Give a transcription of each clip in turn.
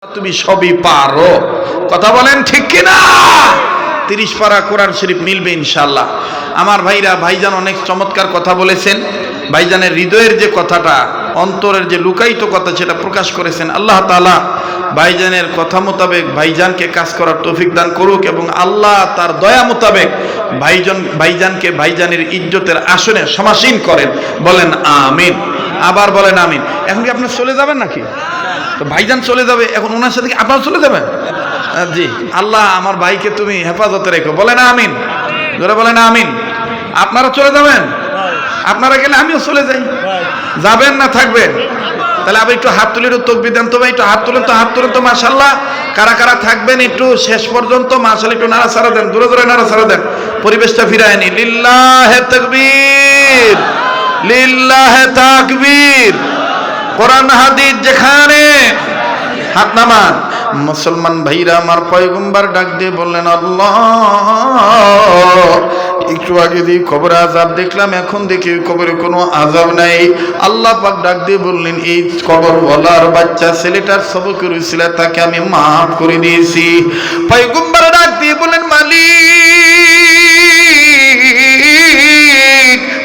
তুমি সবই পারো। কথা বলেন ঠিক কিনা? 30 পারা কোরআন শরীফ মিলবে ইনশাআল্লাহ। আমার ভাইরা, ভাইজান অনেক চমৎকার কথা বলেছেন। ভাইজানের হৃদয়ের যে কথাটা, অন্তরের যে লুকায়িত কথা, সেটা প্রকাশ করেছেন। আল্লাহ তাআলা ভাইজানের কথা মোতাবেক ভাইজানকে কাজ করার তৌফিক দান করুক এবং আল্লাহ তার দয়া মোতাবেক ভাইজানকে ভাইজানের ইজ্জতের আসনে সমাসীন করেন। বলেন আমিন। আবার বলেন আমিন। এখন কি আপনারা চলে যাবেন নাকি? তো ভাইজান চলে যাবে, এখন ওনার সাথে কি আপনারা চলে যাবেন? জি, আল্লাহ আমার ভাইকে তুমি হেফাজতে রেখো। বলেন আমিন, জোরে বলেন আমিন। আপনারা চলে যাবেন? আপনারা গেলে আমিও চলে যাই। যাবেন না থাকবেন? তাহলে আবার একটু হাত তুলে একটু তাকবীর দেন তো ভাই, একটু হাত তুলেন তো, হাত তুলেন তো। মাশাআল্লাহ, কারা কারা থাকবেন একটু শেষ পর্যন্ত? মাশাআল্লাহ, একটু নাড়াচাড়া দেন, জোরে জোরে নাড়াচাড়া দেন, পরিবেশটা ফিরায় নি। লিল্লাহে তাকবীর, লিল্লাহে তাকবীর। কোরআন হাদিস যেখানে, হাত নামান। মুসলমান ভাইরা আমার, পয়গম্বর ডাক দিয়ে বললেন, আল্লাহ, একটু আগে দিয়ে কবরে আযাব দেখলাম, এখন দেখি কবরে কোনো আযাব নাই। আল্লাহ পাক ডাক দিয়ে বললেন, এই কবরওয়ালার বাচ্চা ছেলেটার সবকের উসিলা তাকে আমি মাফ করে দিয়েছি। পয়গম্বর ডাক দিয়ে বললেন, মালিক,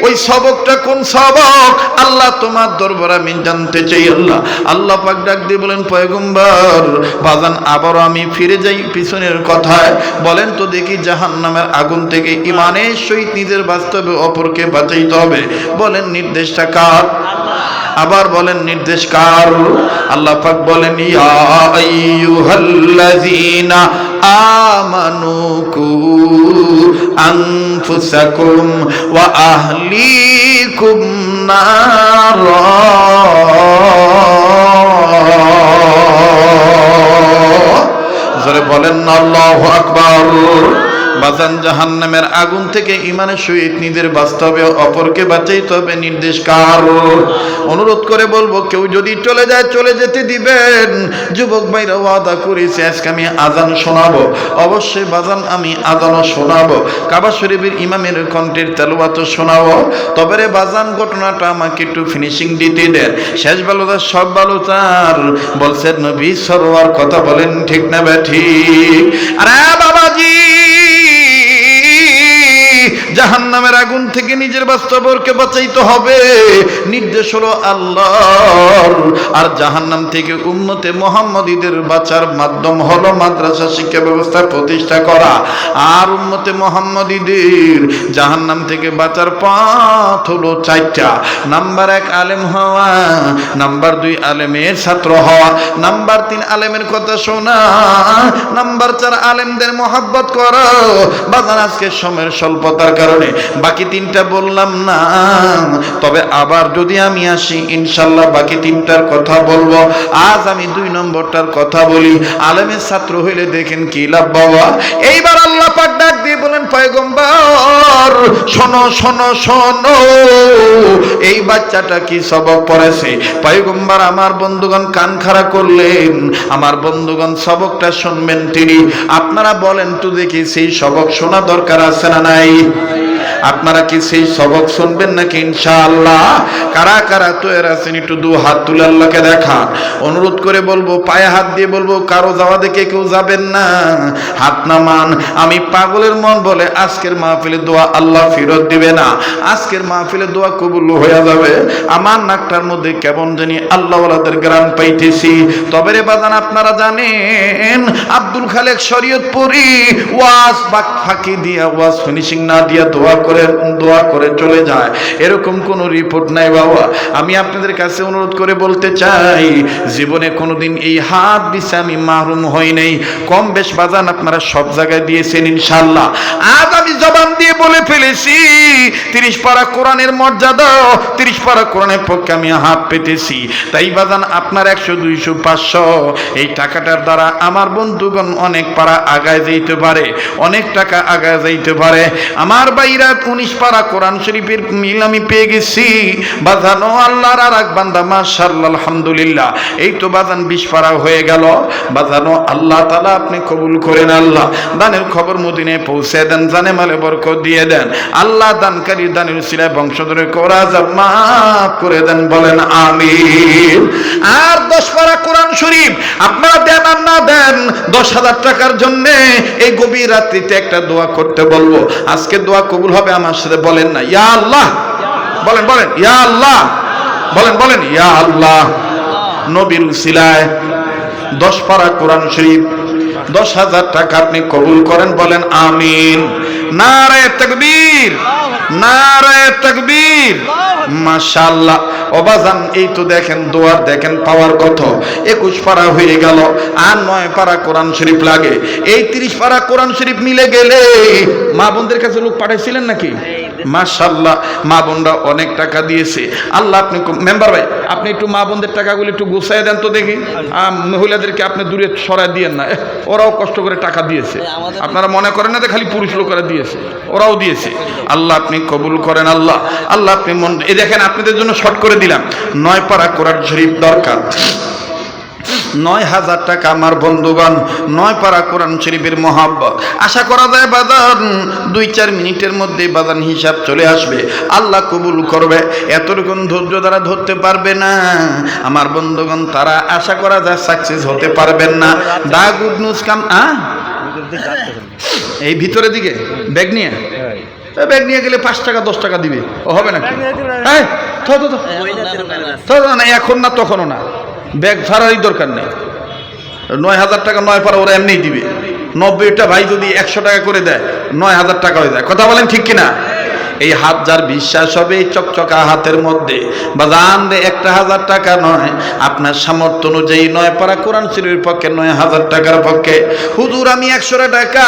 ওই সবকটা কোন সবক? আল্লাহ তোমার দরবারে আমি জানতে চাই। আল্লাহ পাক ডাক দিয়ে বলেন, পয়গম্বর বাজান, আবারও আমি ফিরে যাই পিছনের কথায়। বলেন তো দেখি, জাহান্নামের আগুন থেকে ঈমানের সহিত নিজের বাস্তবে অপরকে বাঁচাইতে হবে। বলেন নির্দেশটা কার? আবার বলেন নির্দেশ কার? আল্লাহ পাক বলেন, ইয়া আইয়ুহাল্লাযীনা আমানু কু আনফুসাকুম ওয়া আহলিকুম নারা। জোরে বলেন না আল্লাহু আকবার। বাজান, জাহান্নামের আগুন থেকে ঈমানের সহিত নিজের বাস্তবে অপরকে বাঁচাইতে হবে। নির্দেশ কার? অনুরোধ করে বলবো, কেউ যদি চলে যায় চলে যেতে দিবেন। যুবক ভাইরা ওয়াদা করেছে, আজকে আমি আজান শোনাবো। অবশ্যই বাজান, আমি আজানও শোনাবো, কাবা শরীফের ইমামের কণ্ঠের তেলাওয়াত শোনাবো। তবে রে বাজান, ঘটনাটা আমাকে একটু ফিনিশিং দিতে দেন। শেষ বালুদার সব বালুতার বলছেন নবী সরওয়ার। কথা বলেন ঠিক না ঠিক? আরে বাবাজি, জাহান্নামের আগুন থেকে নিজের বাস্তবকে বাঁচাইতে হবে। নির্দেশ হলো আল্লাহর। আর জাহান্নাম থেকে উম্মতে মুহাম্মদীদের বাঁচার মাধ্যম হলো মাদ্রাসা শিক্ষা ব্যবস্থা প্রতিষ্ঠা করা। আর উম্মতে মুহাম্মদীদের জাহান্নাম থেকে বাঁচার পথ হলো 4টা। নাম্বার 1 আলেম হওয়া, নাম্বার 2 আলেমের ছাত্র হওয়া, নাম্বার 3 আলেমের কথা শোনা, নাম্বার 4 আলেমদের মহব্বত করো। বাজান, আজকে সময়ের স্বল্পতার কারণে বাকি 3টা বললাম না। তবে আবার যদি আমি আসি ইনশাআল্লাহ বাকি 3টার কথা বলবো। আজ আমি 2 নম্বরটার কথা বলি। আলেমের ছাত্র হইলে দেখেন কি লাভ বাবা। এইবার আল্লাহ পাক ডাক দিয়ে বলেন, পয়গম্বর শোনো শোনো শোনো, এই বাচ্চাটা কি সবক পড়েছে? পয়গম্বর আমার বন্ধুগণ কান খাড়া করলেন। আমার বন্ধুগণ সবকটা শুনবেন তিনি। আপনারা বলেন তো দেখি, সেই সবক শোনা দরকার আছে না নাই? আপনারা কি সেই সবক শুনবেন নাকি ইনশাআল্লাহ? কারা কারা তৈরি আছেন একটু 2 হাত তুলে আল্লাহকে দেখান। অনুরোধ করে বলবো, পায়ে হাত দিয়ে বলবো, কারো যাওয়া দেখে কেউ যাবেন না। হাত নামান। আমি পাগলের মন বলে আজকের মাহফিলে দোয়া আল্লাহ ফেরত দিবে না। আজকের মাহফিলে দোয়া কবুল হয়ে যাবে। আমার নাকটার মধ্যে কেমন জানি আল্লাহ ওয়ালাদের গ্রাম পাইতেছি। তবে রে বাজান, আপনারা জানেন আব্দুল খালেক শরীয়তপুরি ওয়াজ ফাঁকি দিয়া, ওয়াজ ফিনিশিং না দিয়া দোয়া করে চলে যায়, এরকম কোন রিপোর্ট নাই বাবা। আমি আপনাদের কাছে অনুরোধ করে বলতে চাই, জীবনে কোনোদিন এই হাত দিছে আমি মাহরুম হই নাই। কম বেশ বাজান আপনারা সব জায়গায় দিয়েছেন ইনশাআল্লাহ। আজ আমি জবান দিয়ে বলে ফেলেছি, 30 পারা কোরআনের মর্যাদা, 30 পারা কোরআনের পক্ষে আমি হাত পেতেছি। তাই বাজান, আপনার 100 200 500 এই টাকাটার দ্বারা আমার বন্ধুগণ অনেক পারা আগায় যাইতে পারে, অনেক টাকা আগায় যাইতে পারে। আমার বাইরা 19 পারা কোরআন শরীফের মিল আমি পেয়ে গেছি বাজানো। আল্লাহর আর এক বান্দা, মাশাআল্লাহ, আলহামদুলিল্লাহ। এই তো বাজান 20 পারা হয়ে গেল বাজানো। আল্লাহ তাআলা আপনি কবুল করেন। আল্লাহ দানের খবর মদিনায় পৌঁছে দেন, জানে মালে বরকত দিয়ে দেন। আল্লাহ দানকারী দানের উসিলায় বংশধরের করা আযাব মাফ করে দেন। বলেন আমিন। আর 10 পারা কোরআন শরীফ আপনারা দেন। দেন 10,000 টাকার জন্য এই গভীর রাত্রিতে একটা দোয়া করতে বলবো। আজকে দোয়া কবুল হবে আমার সাথে বলেন না ইয়া আল্লাহ, বলেন বলেন ইয়া আল্লাহ, বলেন বলেন ইয়া আল্লাহ। নবীর উসিলায় 10 পারা কোরআন শরীফ 10,000 টাকা আপনি কবুল করেন, বলেন আমিন। নারায়ে তাকবীর, নারায়ে তাকবীর। মাশাআল্লাহ। ওবাজান এই তো দেখেন দোয়ার দেখেন পাওয়ার কত। 21 পারা হয়ে গেল, আর 9 পারা কোরআন শরীফ লাগে। এই 30 পারা কোরআন শরীফ মিলে গেলে, মা বোনদের কাছে লোক পাঠাইছিলেন নাকি? মাশাআল্লাহ, মা বোনরা অনেক টাকা দিয়েছে। আল্লাহ আপনি মেম্বার ভাই আপনি একটু মা বোনদের টাকাগুলো একটু গুছাই দেন তো দেখি। মহিলাদেরকে আপনি দূরে সরাই দিয়েন না, ওরাও কষ্ট করে টাকা দিয়েছে। আপনারা মনে করেন না যে খালি পুরুষ লোকেরা দিয়েছে, ওরাও দিয়েছে। আল্লাহ আপনি কবুল করেন আল্লাহ। আল্লাহ আপনি মন এই দেখেন আপনাদের জন্য শর্ট করে দিলাম। 9 পারা কোরআন শরীফ দরকার, 9,000 টাকা আমার বন্ধুগণ। 9 পারা কোরআন শরীফের মহাব্বত। আশা করা যায় বাজান 2-4 মিনিটের মধ্যে বাজান হিসাব চলে আসবে, আল্লাহ কবুল করবে। এতটুকুন ধৈর্য দ্বারা ধরতে পারবে না আমার বন্ধুগণ, তারা আশা করা যায় সাকসেস হতে পারবেন না। দা গুড নিউজ কাম এই ভিতরের দিকে ব্যাগ নিয়ে, ব্যাগ নিয়ে গেলে 5 টাকা 10 টাকা দিবে, ও হবে নাকি? না এখন না তখনও না, ব্যাগ ছাড়ারই দরকার নেই। 9,000 টাকা 9 পারা ওরা এমনিই দিবে। 90টা ভাই যদি 100 টাকা করে দেয় 9,000 টাকা হয়ে যায়। কথা বলেন ঠিক কিনা? এই হাত যার বিশ্বাস হবে চকচকা হাতের মধ্যে বা জান দে 1,000 টাকা নয়, আপনার সামর্থ্য অনুযায়ী 9 পারা কোরআন শরীফের পক্ষে 9,000 টাকার পক্ষে হুজুর আমি 100 টাকা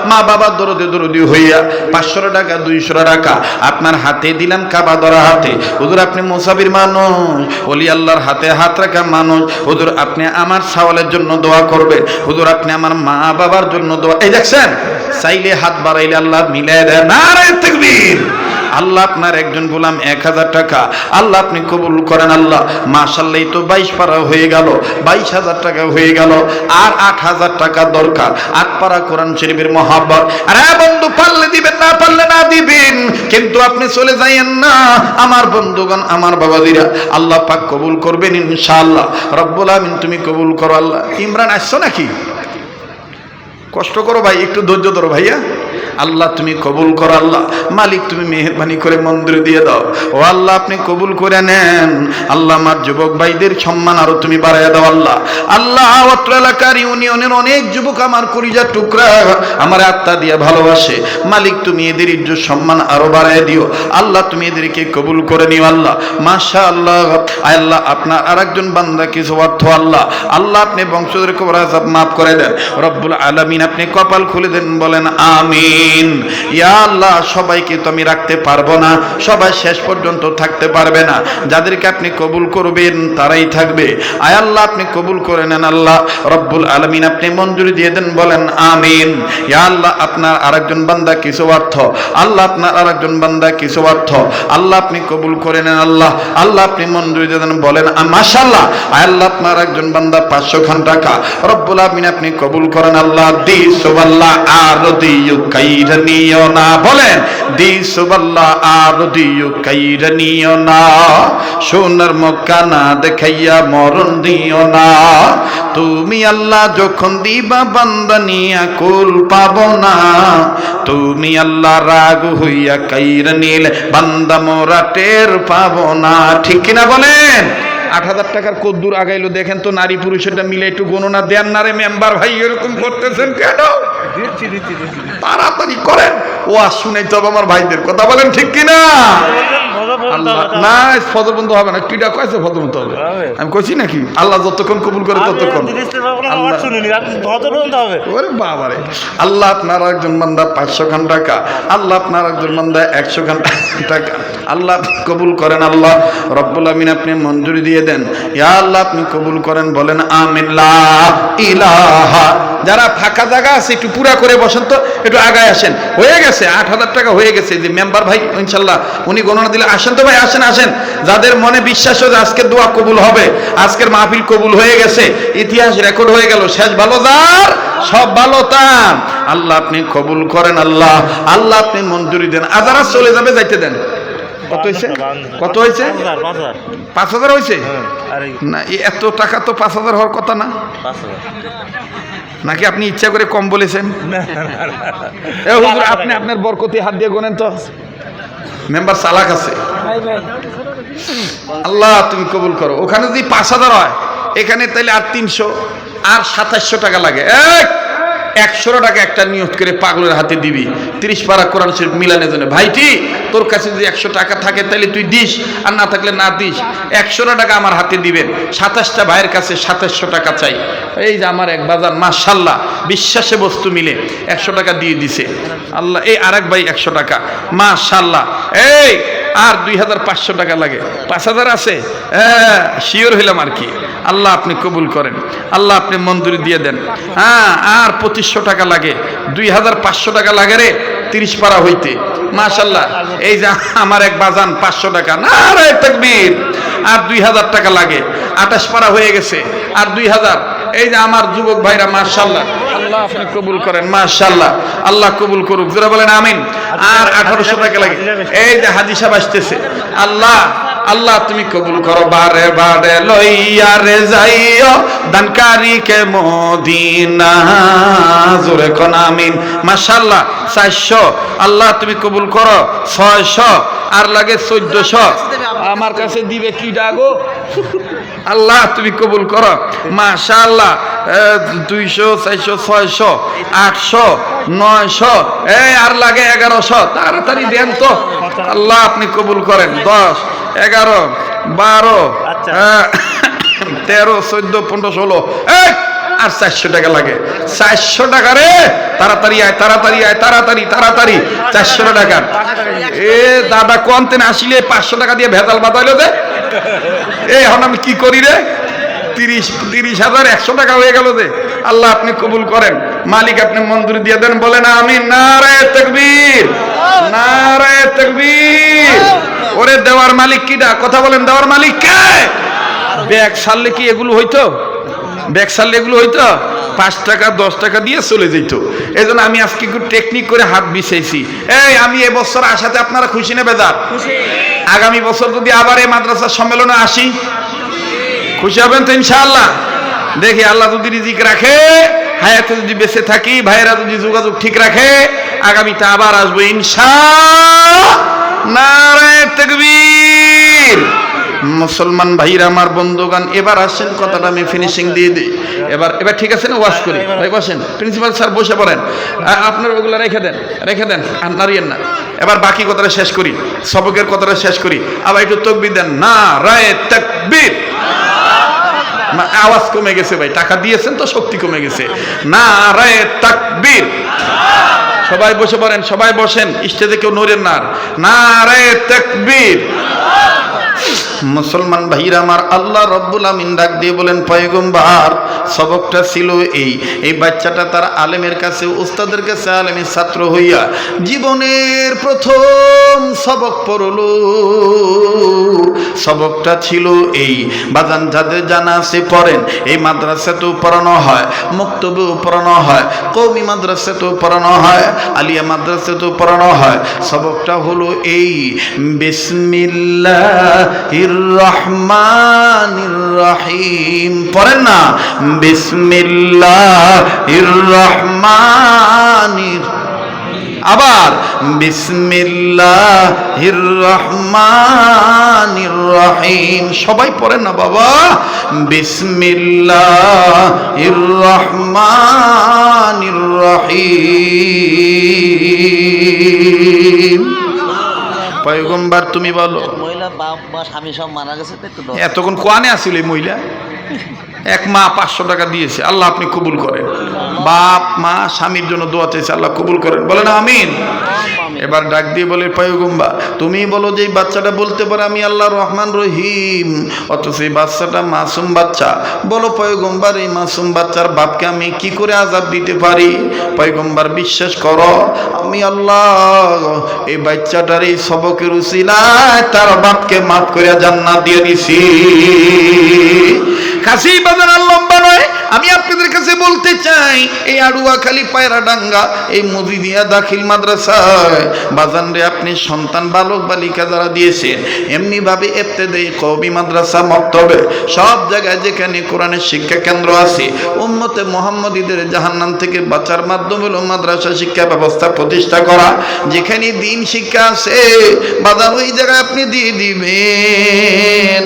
মা বাবার দরদি হইয়া 500 টাকা 200 টাকা আপনার হাতে দিলাম, কাবা ধরা হাতে। হুজুর আপনি মুসাফির মানুষ, ওলি আল্লাহর হাতে হাত রাখা মানুষ। হুজুর আপনি আমার সওয়ালের জন্য দোয়া করবে, হুজুর আপনি আমার মা বাবার জন্য দোয়া। এই দেখছেন চাইলে হাত বাড়াইলে আল্লাহ মিলাই দেয়। নারায়ে তাকবীর। আল্লাহ আপনার একজন গোলাম 1,000 টাকা আল্লাহ আপনি কবুল করেন আল্লাহ। মাশাআল্লাহ তো 22 পারা হয়ে গেল, 22,000 টাকা হয়ে গেল, আর 8,000 টাকা দরকার। 8 পারা কোরআন শরীফের মহাব্বত। আরে বন্ধু পারলে দিবেন, না পারলে না দিবেন, কিন্তু আপনি চলে যাইয়েন না আমার বন্ধুগণ, আমার বাবাজিরা। আল্লাহ পাক কবুল করবেন ইনশাআল্লাহ রব্বুল আমিন। তুমি কবুল করো আল্লাহ। ইমরান আসছো নাকি? কষ্ট করো ভাই, একটু ধৈর্য ধরো ভাইয়া। আল্লাহ তুমি কবুল করো আল্লাহ। মালিক তুমি মেহেরবানি করে মন্দিরে দিয়ে দাও। ও আল্লাহ আপনি কবুল করে নেন আল্লাহ। আমার যুবক ভাইদের সম্মান আরো তুমি বাড়াইয়া দাও আল্লাহ। আল্লাহ অত্র এলাকার ইউনিয়নের অনেক যুবক আমার কলিজার টুকরা, আমার আত্মা দিয়ে ভালোবাসে। মালিক তুমি এদের ইজ্জত সম্মান আরো বাড়াইয়া দিও আল্লাহ। তুমি এদেরকে কবুল করে নিও আল্লাহ। মাশাআল্লাহ। আল্লাহ আপনার আরেকজন বান্দা কিছু অর্থ আল্লাহ, আল্লাহ আপনি বংশধর কবর আযাব মাফ করে দেন রব্বুল আলামিন। আপনি কপাল খুলে দেন, বলেন আমিন। ইয়া আল্লাহ সবাইকে তো আমি রাখতে পারবো না, সবাই শেষ পর্যন্ত থাকতে পারবে না। যাদেরকে আপনি কবুল করবেন তারাই থাকবে। আয় আল্লাহ আপনি কবুল করে নেন আল্লাহ রব্বুল আলামিন। আপনি মঞ্জুরি দিয়ে দেন, বলেন আমিন। ইয়া আল্লাহ আপনার আরেকজন বান্দা কিছু অর্থ আল্লাহ, আপনার আরেকজন বান্দা কিছু অর্থ আল্লাহ আপনি কবুল করে নেন আল্লাহ। আল্লাহ আপনি মঞ্জুরি দিয়ে দেন, বলেন মাশাআল্লাহ। আয় আল্লাহ আপনার একজন বান্দা 500 খান টাকা রব্বুল আলামিন আপনি কবুল করেন আল্লাহ। দি সুবহানাল্লাহ আর দিয়ু কাইরা নিও না, বলেন দি সুবহানাল্লাহ আর দিয়ু কাইরা নিও না। সোনার মক্কা না দেখাইয়া মরণ দিও না। তুমি আল্লাহ যখন দিবা বান্দা নিয়া কুল পাবো না। তুমি আল্লাহ রাগ হইয়া কাইরা নিলে বান্দা মোরা টের পাবো না। ঠিক কিনা বলেন? 8,000 টাকার কদ্দুর আগাইলো দেখেন তো, নারী পুরুষেরটা মিলে একটু গণনা দেন না রে মেম্বার ভাই, এরকম করতেছেন কেন? তাড়াতাড়ি করেন, ও শুনেই তো আমার ভাইদের কথা বলেন ঠিক কিনা? না ফজর বন্ধ হবে না, কিটা কয়েছে ফজর বন্ধ হবে? আমি কইছি নাকি? আল্লাহ যতক্ষণ কবুল করে ততক্ষণ। ওরে বাবারে। আল্লাহ আপনার একজন বান্দা 500 খান টাকা আল্লাহ, আপনার একজন বান্দা 100 খান টাকা আল্লাহ কবুল করেন আল্লাহ রব্বুল আমিন। আপনি মঞ্জুরি দিয়ে দেন ইয়া আল্লাহ, আপনি কবুল করেন, বলেন আমিন। লা ইলাহা। যারা ফাঁকা জায়গা আছে একটু পুরা করে বসেন তো, একটু আগায় আসেন। হয়ে গেছে 8,000 টাকা হয়ে গেছে। যে মেম্বার ভাই ইনশাল্লাহ উনি গণনা দিলে আসেন তো ভাই, আসেন আসেন। যাদের মনে বিশ্বাস হয় আজকের দোয়া কবুল হবে, আজকের মাহফিল কবুল হয়ে গেছে, ইতিহাস রেকর্ড হয়ে গেল, শেষ ভালো যার সব ভালো তার। আল্লাহ আপনি কবুল করেন আল্লাহ। আল্লাহ আপনি মঞ্জুরি দেন। আজারা চলে যাবে, যাইতে দেন। কত হয়েছে? কত হয়েছে? 5,000 হয়েছে না? এত টাকা তো 5,000 হওয়ার কথা না। নাকি আপনি ইচ্ছা করে কম বলেছেন? আপনি আপনার বরকতি হাত দিয়ে গোনেন তো। মেম্বার চালাক আছে। আল্লাহ তুমি কবুল করো। ওখানে যদি 5,000 হয়, এখানে তাইলে আর 300 আর 2700 টাকা লাগে। 100 টাকা একটা নিয়ত করে পাগলের হাতে দিবি 30 পারা কোরআন শরীফ মিলানের জন্য। ভাইটি তোর কাছে যদি 100 টাকা থাকে তাহলে তুই দিস, আর না থাকলে না দিস। 100 টাকা আমার হাতে দিবেন। 27টা ভাইয়ের কাছে 2700 টাকা চাই। এই যে আমার এক বাজার মাশাআল্লাহ বিশ্বাসে বস্তু মিলে 100 টাকা দিয়ে দিছে আল্লাহ। এই আরেক ভাই 100 টাকা মাশাআল্লাহ। এই আর 2,500 টাকা লাগে। 5,000 আছে? হ্যাঁ শিওর হইলাম আর কি। আল্লাহ আপনি কবুল করেন, আল্লাহ আপনি মঞ্জুরি দিয়ে দেন। হ্যাঁ আর 2500 টাকা লাগে। 2,500 টাকা লাগে রে 30 পারা হইতে। মাশাআল্লাহ। এই যে আমার এক বাজান 500 টাকা। নারে তাকবীর। আর 2,000 টাকা লাগে। 28 পারা হয়ে গেছে। আর 2,000। এই যে আমার যুবক ভাইরা মাশাআল্লাহ, আল্লাহ আপনি কবুল করেন মাশাআল্লাহ। আল্লাহ কবুল করুক, যারা বলেন আমিন। আর 1800 টাকা লাগে। এই যে হাজী সাহেব আসতেছে। আল্লাহ আল্লাহ তুমি কবুল করো। বারে বারে লইয়া রে যাইও দানকারীকে মদিনা, জোরে কোন আমিন। মাশাআল্লাহ 400। আল্লাহ তুমি কবুল করো। 600 আর লাগে 1400। আমার কাছে দিবে কি ডাগো? আল্লাহ তুমি কবুল করো মাশাআল্লাহ। 200 400 600 800 900। এই আর লাগে 1100। তাড়াতাড়ি দেন তো। আল্লাহ আপনি কবুল করেন। 10 11 12 13 14 15 16। আর 400 টাকা লাগে। 400 টাকা রে। তাড়াতাড়ি আয় তাড়াতাড়ি আয় তাড়াতাড়ি তাড়াতাড়ি। 400 টাকা। এ দাদা কোনতেন আসলে 500 টাকা দিয়ে ভেজাল বাতাইলো যে। এখন আমি কি করি রে? 30,100 টাকা হয়ে গেল যে। আল্লাহ আপনি কবুল করেন, মালিক আপনি মঞ্জুরি দিয়ে দেন। বলেন আমিন। নারে তাকবীর, নারে তাকবীর। ওরে দেওয়ার মালিক কিডা? কথা বলেন, দেওয়ার মালিক কে? ব্যাগ সারলে কি এগুলো হইতো? ব্যাগ সারলে এগুলো হইতো? 5 টাকা 10 টাকা দিয়ে চলে যেত। এই জন্য আমি আজকে একটু টেকনিক করে হাত বিছাইছি। এই আমি এবছর আসাতে আপনারা খুশি না বেজার? আগামী বছর যদি আবার এই মাদ্রাসার সম্মেলনে আসি, খুশি হবেন তো ইনশাআল্লাহ? দেখি আল্লাহ যদি রিজিক রাখে, হায়াতে যদি বেঁচে থাকি, ভাইয়েরা যদি যোগাযোগ ঠিক রাখে, আগামীতে আবার আসবো ইনশাআল্লাহ। নারে তাকবীর। মুসলমান ভাইরা আমার বন্ধুগান, এবার আসেন কথাটা আমি ফিনিশিং দিয়ে দিই। এবার ঠিক আছে না? ওয়াজ করি। ভাই বসেন, প্রিন্সিপাল স্যার বসে পড়েন। আপনার ওগুলো রেখে দেন আর নারিয়েন না। এবার বাকি কথাটা শেষ করি, সবকের কথাটা শেষ করি। আবার একটু তাকবীর দেন। নারে তাকবীর। আওয়াজ কমে গেছে ভাই, টাকা দিয়েছেন তো শক্তি কমে গেছে। নারে তাকবীর। সবাই বসে পড়েন, সবাই বসেন, স্টেজে কেউ নড়েন না। নারে তাকবীর। মুসলমান ভাইরা আমার, আল্লাহ রব্বুল আমিন ডাক দিয়ে বলেন, পয়গম্বর সবকটা ছিল এই বাচ্চাটা তার আলেমের কাছে, উস্তাদের কাছে আলেমের ছাত্র হইয়া জীবনের প্রথম সবক পড়লো। সবকটা ছিল এই। বাজান যাদের জানা আছে পড়েন। এই মাদ্রাসাতেও পড়ানো হয়, মক্তবেও পড়ানো হয়, কওমি মাদ্রাসাতেও পড়ানো হয়, আলিয়া মাদ্রাসাতেও পড়ানো হয়। সবকটা হলো এই, বিসমিল্লাহির রহমানির রহিম। পড়েন না? বিসমিল্লাহির রহমানির, আবার বিসমিল্লাহির রহমানির রহিম। সবাই পড়েন না বাবা? বিসমিল্লাহির রহমানির রহিম। পয়গম্বর তুমি বলো। মহিলা বাপ মা স্বামী সব মারা গেছে। এতক্ষণ কোয়ানে আসলে মহিলা? এক মা 500 টাকা দিয়েছে। আল্লাহ আপনি কবুল করেন। বাপ মা স্বামীর জন্য দোয়া চাইছে, আল্লাহ কবুল করেন। বলেন আমিন। এবার ডাক দিয়ে বলে, পয়গম্বর তুমি বলো যে এই বাচ্চাটা বলতে পারে আমি আল্লাহ রহমান রহিম, অথচ এই বাচ্চাটা মাসুম বাচ্চা। বলো পয়গম্বর এই মাসুম বাচ্চার বাপকে আমি কি করে আযাব দিতে পারি? পয়গম্বর বিশ্বাস করো আমি আল্লাহ এই বাচ্চাটার এই সবকের উসিলায় তার বাপকে মাফ করে জান্নাত দিয়ে দিছি। কাশি বাজার লম্বা নয়, আমি আপনাদের কাছে বলতে চাই, এই আড়ুয়াখালী পায়রাডাঙ্গা এই মজিদিয়া দাখিল মাদ্রাসায় বাজান রে আপনি সন্তান বালক বালিকা যারা দিয়েছেন, এমনিভাবে ইবতেদায়ী কওমি মাদ্রাসা মক্তবে সব জায়গায় যেখানে কোরআনের শিক্ষা কেন্দ্র আছে, উম্মতে মুহাম্মদীদের জাহান্নাম থেকে বাঁচার মাধ্যম হলো মাদ্রাসা শিক্ষা ব্যবস্থা প্রতিষ্ঠা করা। যেখানে দিন শিক্ষা আছে বাজার ওই জায়গায় আপনি দিয়ে দিবেন,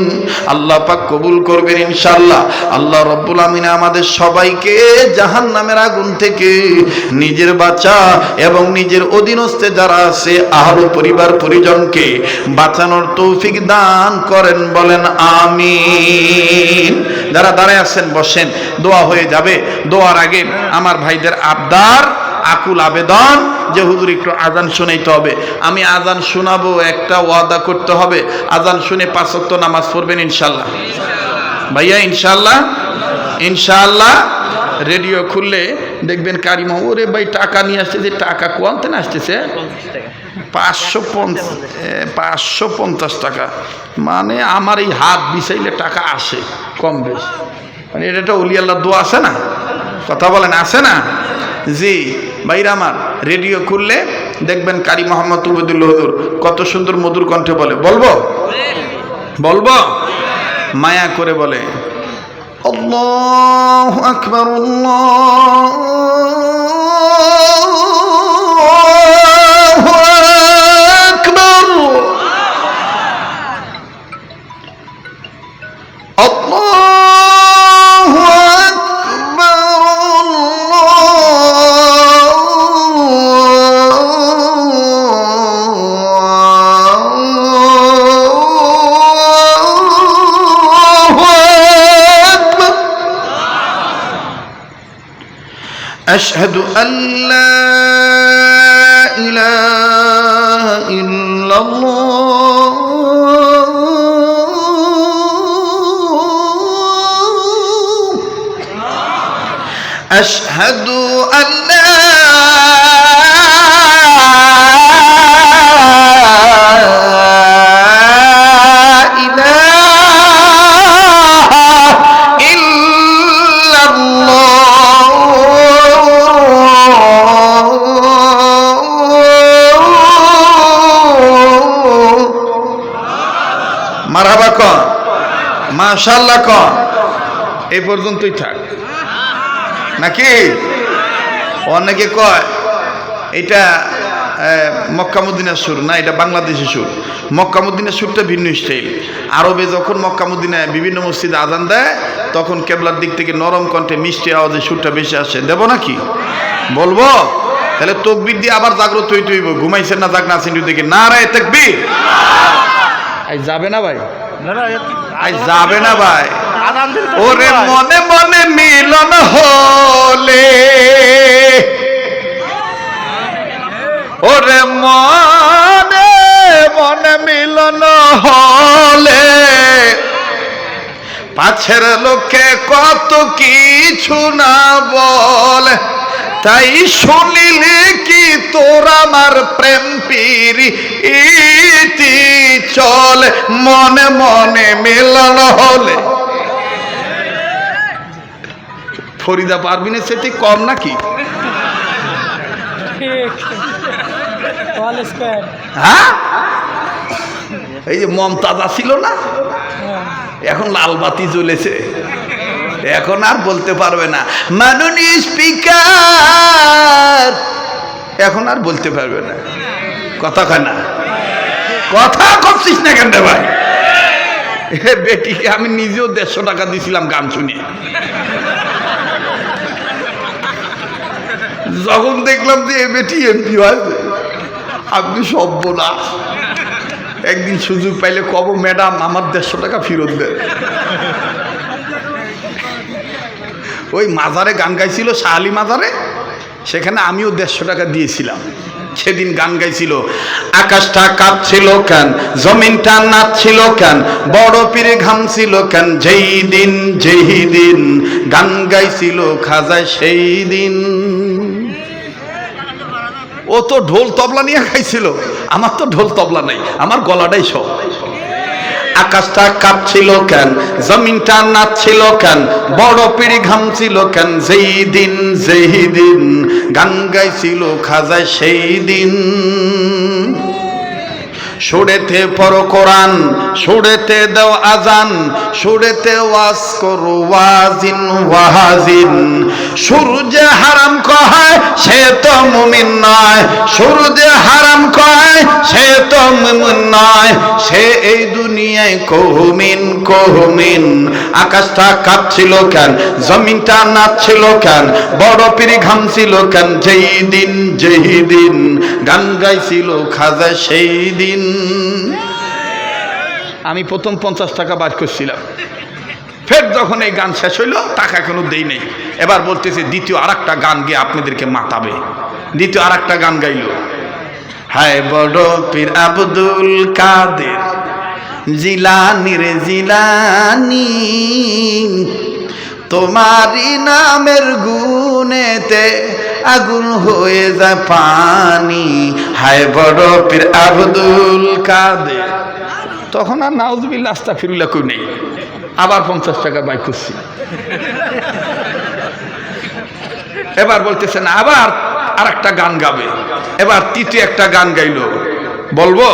আল্লাহ পাক কবুল করবেন ইনশাআল্লাহ। আল্লাহ রব্বুল আমিন আমাদের সবাইকে জাহান্নামের আগুন থেকে নিজের বাচ্চা এবং নিজের অধীনস্থে যারা আছে আহল পরিবার পরিজনকে বাঁচানোর তৌফিক দান করেন, বলেন আমিন। যারা দাঁড়ায় আছেন বসেন, দোয়া হয়ে যাবে। দোয়ার আগে আমার ভাইদের আবদার আকুল আবেদন যে হুজুর একটু আজান শুনাইতে হবে। আমি আজান শোনাবো, একটা ওয়াদা করতে হবে, আজান শুনে 5 ওয়াক্ত নামাজ পড়বেন ইনশাআল্লাহ ভাইয়া, ইনশাআল্লাহ ইনশাআল্লাহ। রেডিও খুললে দেখবেন কারিমা, ওরে ভাই টাকা নিয়ে আসতেছে, টাকা কোয়ান্তে না আসতেছে 550 টাকা, মানে আমার এই হাত বিছাইলে টাকা আসে কম বেশি, মানে এটা একটা ওলি আল্লাহর দোয়া আছে না, কথা বলেন আছে না? জি ভাইরা আমার, রেডিও খুললে দেখবেন কারি মোহাম্মদ উবৈদুল্লাহ হুজুর কত সুন্দর মধুর কণ্ঠে বলে, বলবো বলবো মায়া করে বলে, আল্লাহু আকবার আল্লাহু আকবার আল্লাহু أشهد أن لا إله إلا الله أشهد أن لا মারহাবা কর, মাশাআল্লাহ কর, এই পর্যন্তই থাক নাকি? অনেকে কয় এটা মক্কা মদিনার সুর, না এটা বাংলাদেশি সুর। মক্কা মদিনার সুরটা ভিন্ন স্টাইল। আরবে যখন মক্কা মদিনায় বিভিন্ন মসজিদে আজান দেয় তখন কেবলার দিক থেকে নরম কণ্ঠে মিষ্টি আওয়াজে সুরটা বেশি আসে। দেব নাকি? বলবো? তাহলে তকবীর দিয়ে আবার জাগ্রত হইতে হইব। ঘুমাইছেন না জাগনা আছেন দিকে, নারায়ে তাকবীর। আই যাবে না ভাই, আই যাবে না ভাই। ওরে মনে মনে মিলন হলে, ওরে মনে মনে মিলন হলে পাছের লোকে কত কিছু না বলে, তাই শুনিলে কি তোর আমার প্রেম প্রীতি চলে, মনে মনে মিলন হলে। ফরিদা পারভিনের সেটি কম নাকি? হ্যাঁ, এই যে মমতাজা ছিল না, এখন লাল বাতি জ্বলেছে, এখন আর বলতে পারবে না মাননীয় স্পিকার, এখন আর বলতে পারবে না। কথা কয় না, কথা করছিস না কেন ভাই? বেটিকে আমি নিজেও 150 টাকা দিয়েছিলাম গান শুনিয়ে। যখন দেখলাম যে এ বেটি এমপি হয়, আপনি সব বলা একদিন সুযোগ পাইলে কব, ম্যাডাম আমার 150 টাকা ফেরত দেন। ওই মাজারে গান গাইছিল, শাহালি মাজারে, সেখানে আমিও 150 টাকা দিয়েছিলাম। সেদিন গান গাইছিল, আকাশটা কাঁপছিল কেন, জমিনটা নাচছিল কেন, বড় পীরে ঘামছিল কেন, যেই দিন গান গাইছিল খাজায় সেই দিন। ও তো ঢোল তবলা নিয়ে গাইছিল, আমার তো ঢোল তবলা নাই, আমার গলাটাই সব। আকাশটা কাঁপছিল কেন, জমিনটা নাচছিল কেন, বড় পিড়ি ঘামছিল কেন, যেই দিন গান গাইছিল খাজা সেই দিন। সুরেতে পড়ো কোরআন, সুরেতে দাও আজান, সুরেতে ওয়াজ করো ওয়াজিন ওয়াজিন। সুর যে হারাম কয় সে তো মুমিন নয়, সুর যে হারাম কয় সে তো মুমিন নয়, সে এই দুনিয়ায় কহমিন কহমিন। আকাশটা কাঁপছিল কেন, জমিনটা নাচছিল কেন, বড় পিড়ি ঘামছিল কেন, যেই দিন গান গাইছিল খাজা সেই দিন। আমি প্রথম 50 টাকা বার করছিলাম, ফের যখন এই গান শেষ হইল টাকা কোনো দেই নেই। এবার বলতেছে দ্বিতীয় আর একটা গান গিয়ে আপনাদেরকে মাতাবে। দ্বিতীয় আর একটা গান গাইল, হায় বড় পীর আব্দুল কাদের জিলানি রে জিলানি, তোমারি নামের গুণেতে আগুন হয়ে যায় পানি, হায় বড় পীর আব্দুল কাদের। তখন আর নাউজুবিল্লাহ আস্তাগফিরুল্লাহ কই নেই, আবার 50 টাকা বাই করছি। এবার বলতেছেন আবার আর একটা গান গাবে। এবার তৃতীয় একটা গান গাইল, বলবো